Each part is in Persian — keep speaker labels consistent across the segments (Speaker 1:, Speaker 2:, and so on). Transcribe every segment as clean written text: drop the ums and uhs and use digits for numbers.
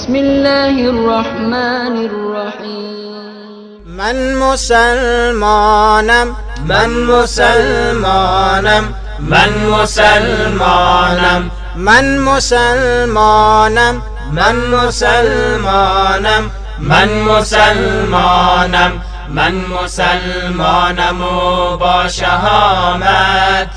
Speaker 1: بسم الله الرحمن الرحیم.
Speaker 2: من مسلمانم،
Speaker 3: من مسلمانم، من مسلمانم،
Speaker 2: من مسلمانم،
Speaker 3: من مسلمانم، من مسلمانم، من مسلمانم و با شهامت،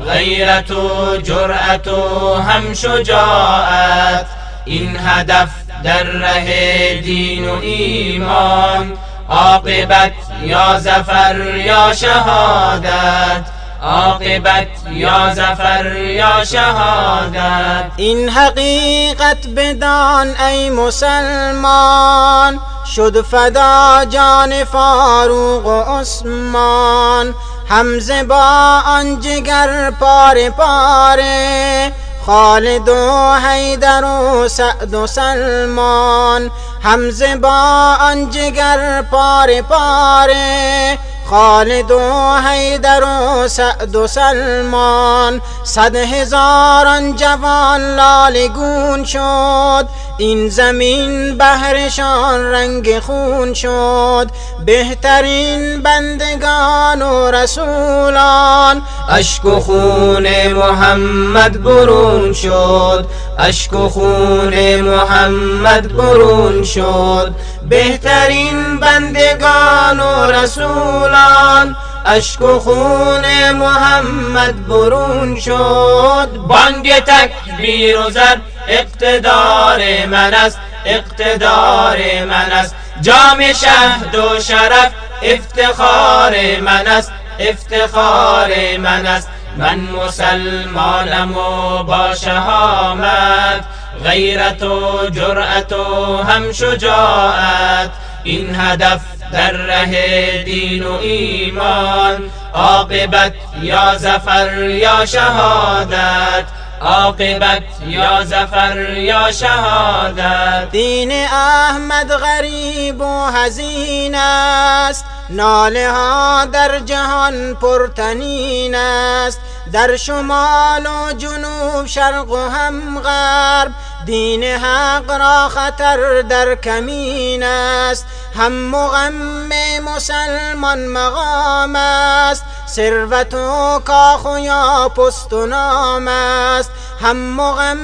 Speaker 3: غیرت و جرأت و هم شجاعت، این هدف در ره دین و ایمان، عاقبت یا ظفر یا شهادت، عاقبت یا ظفر یا شهادت.
Speaker 2: این حقیقت بدان ای مسلمان، شد فدا جان فاروق و عثمان، حمزه با آن جگر پاره پاره، خالد و حیدر و سعد و سلمان، حمزه با آن جگر پاره پاره، خالد و حیدر و سعد و سلمان، 100,000 جوان لالگون شد، این زمین بهرشان رنگ خون شد، بهترین بندگان و رسولان،
Speaker 3: اشک و خون محمد برون شد، اشک و خون محمد برون شد، بهترین بندگان و رسولان، اشک و خون محمد برون شد. بانگ تکبیر و زر اقتدار من است، اقتدار من است، جام شهد و شرف افتخار من است، افتخار من است. من مسلمانم و با شهامت، غیرت و جرأت و هم شجاعت، این هدف در ره دین و ایمان، عاقبت یا ظفر یا شهادت، عاقبت یا ظفر یا شهادت.
Speaker 2: دین احمد غریب و حزین است، ناله ها در جهان پرطنین است، در شمال و جنوب شرق و هم غرب، دین حق را خطر در کمین است، هم و غم مسلمان مقام است، ثروت و کاخ و یا پست و نام است، هم و غم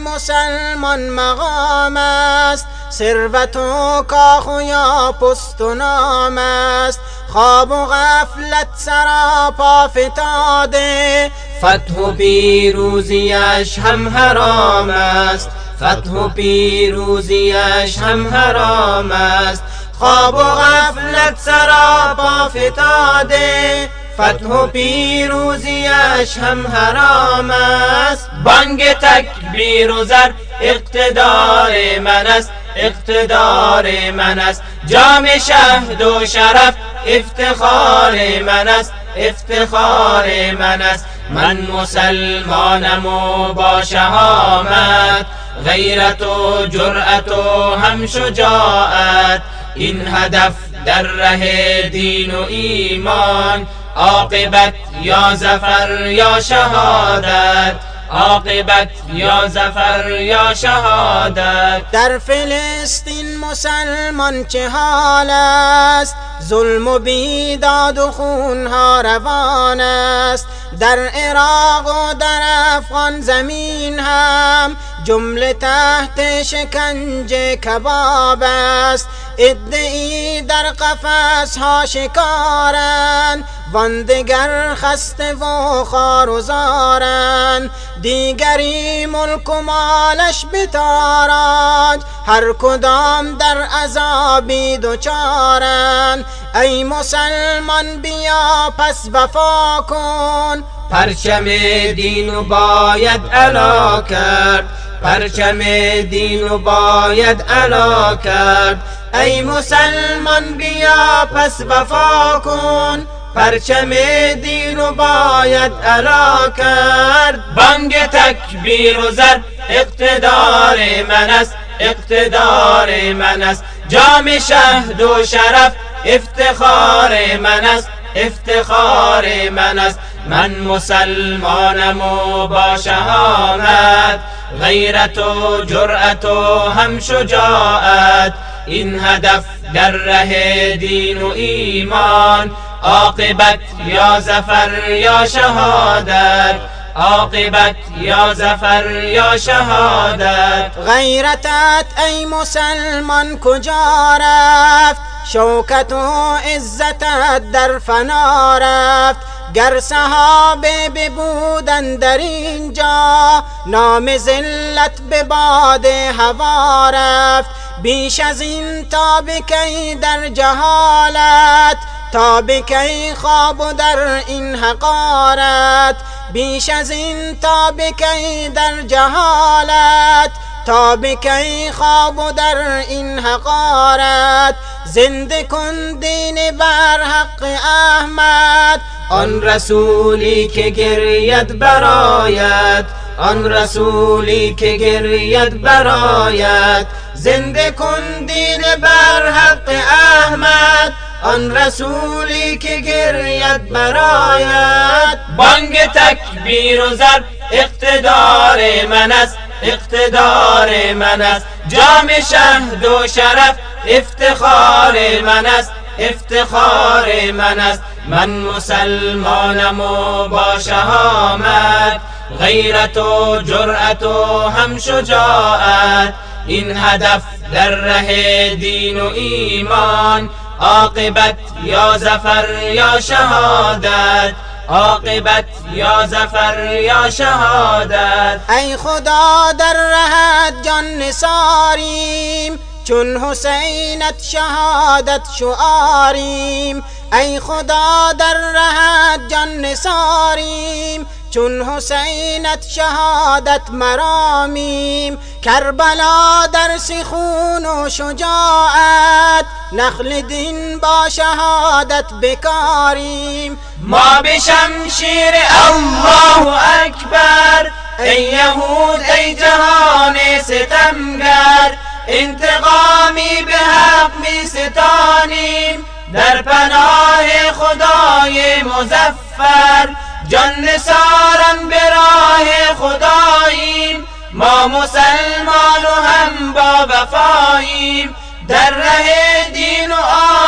Speaker 2: مسلمان مقام است، ثروت و کاخ و یا پست و نام است، خواب و غفلت سراپا فتاده،
Speaker 3: فتح و پیروزیش هم حرام است، فتح و پیروزیش هم حرام است، خواب و غفلت سراپا فتاده، فتح و پیروزیش هم حرام است. بانگ تکبیر و زر اقتدار من است، اقتدار من است، جام شهد و شرف افتخار من است، افتخار من است. من مسلمانم و با شهامت، غیرت و جرأت و هم شجاعت، این هدف در ره دین و ایمان، عاقبت یا ظفر یا شهادت، عاقبت یا ظفر یا شهادت.
Speaker 2: در فلسطین مسلمان چه حال است، ظلم و بیداد و خونها روان است، در عراق و در افغان زمین هم جمله تحت شکنجه کباب است، ادعی در قفس ها شکارند، واندگر خسته و خوار و زارند، دیگری ملک و مالش به تاراج، هر کدام در عذابی دوچارند. ای مسلمان بیا پس وفا کن،
Speaker 3: پرچم دین باید علا کرد، پرچم دین باید علا کرد. ای مسلمان بیا پس وفا کن، پرچم دین باید علا کرد. بانگ تکبیر و زر اقتدار من است، اقتدار من است، جام شهد و شرف افتخار من است، افتخار من است. من مسلمانم و با شهامت، غیرت و جرأت و هم شجاعت. این هدف در ره دین و ایمان، عاقبت یا ظفر یا شهادت، عاقبت یا ظفر یا شهادت.
Speaker 2: غیرتت ای مسلمان کجا رفت؟ شوکت و عزتت در فنا رفت. گر صحابه ببودن در اینجا، نام ذلت به باد هوا رفت. بیش از این تا بکی در جهالت، تا بکی خواب و در این حقارت. بیش از این تا بکی در جهالت، تا بکی خواب و در این حقارت. زنده کن دین بر حق احمد،
Speaker 3: آن رسولی که گرید برایت، آن رسولی که گرید برایت. زنده کن دین بر حق احمد، آن رسولی که گرید برایت. بانگ تکبیر و ضرب اقتدار من است، اقتدار من است. جام شهد و شرف افتخار من است، افتخار من است. من مسلمانم و با شهامت، غیرت و جرأت و هم شجاعت. این هدف در ره دین و ایمان، عاقبت یا ظفر یا شهادت، عاقبت یا ظفر یا شهادت.
Speaker 2: ای خدا در رهت جان نثاریم، چون حسینت شهادت شعاریم. ای خدا در رهت جان نثاریم، چون حسینت شهادت مرامیم. کربلا در خون و شجاعت، نخل دین با شهادت بکاریم.
Speaker 3: ما به شمشیر الله اکبر، ای یهود ای جهان ستمگر. انتقامی به حق می ستانیم، در پناه خدای مظفر. جان نثاران به راه خداییم، ما مسلمان و هم با وفاییم. در ره دین و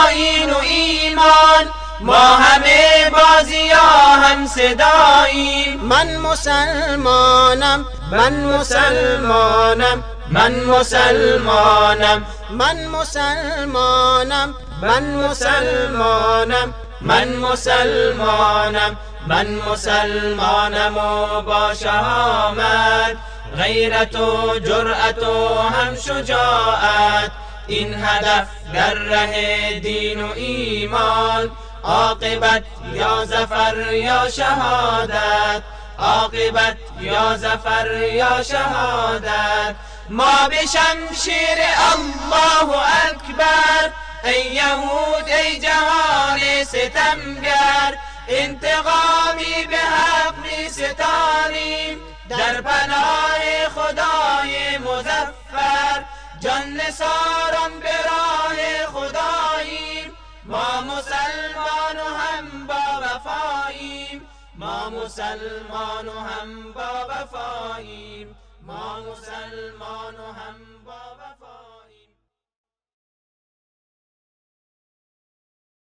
Speaker 3: آیین و ایمان، ما همه بازیا هم صداییم.
Speaker 2: من مسلمانم، من مسلمانم،
Speaker 3: من مسلمانم،
Speaker 2: من مسلمانم، من مسلمانم،
Speaker 3: من مسلمانم. من مسلمانم و با شهامت، غیرت و جرأت و هم شجاعت. این هدف در ره دین و ایمان، عاقبت یا ظفر یا شهادت، عاقبت یا ظفر یا شهادت. ما به شمشیر الله اکبر، ای یهود ای جهان ستمگر. انتقامی به حق می ستانیم، در پناه خدای مظفر. جان نثاران به راه خداییم، ما مسلمان و هم با وفاییم. ما مسلمان و هم با وفاییم، ما مسلمان و هم با وفاییم.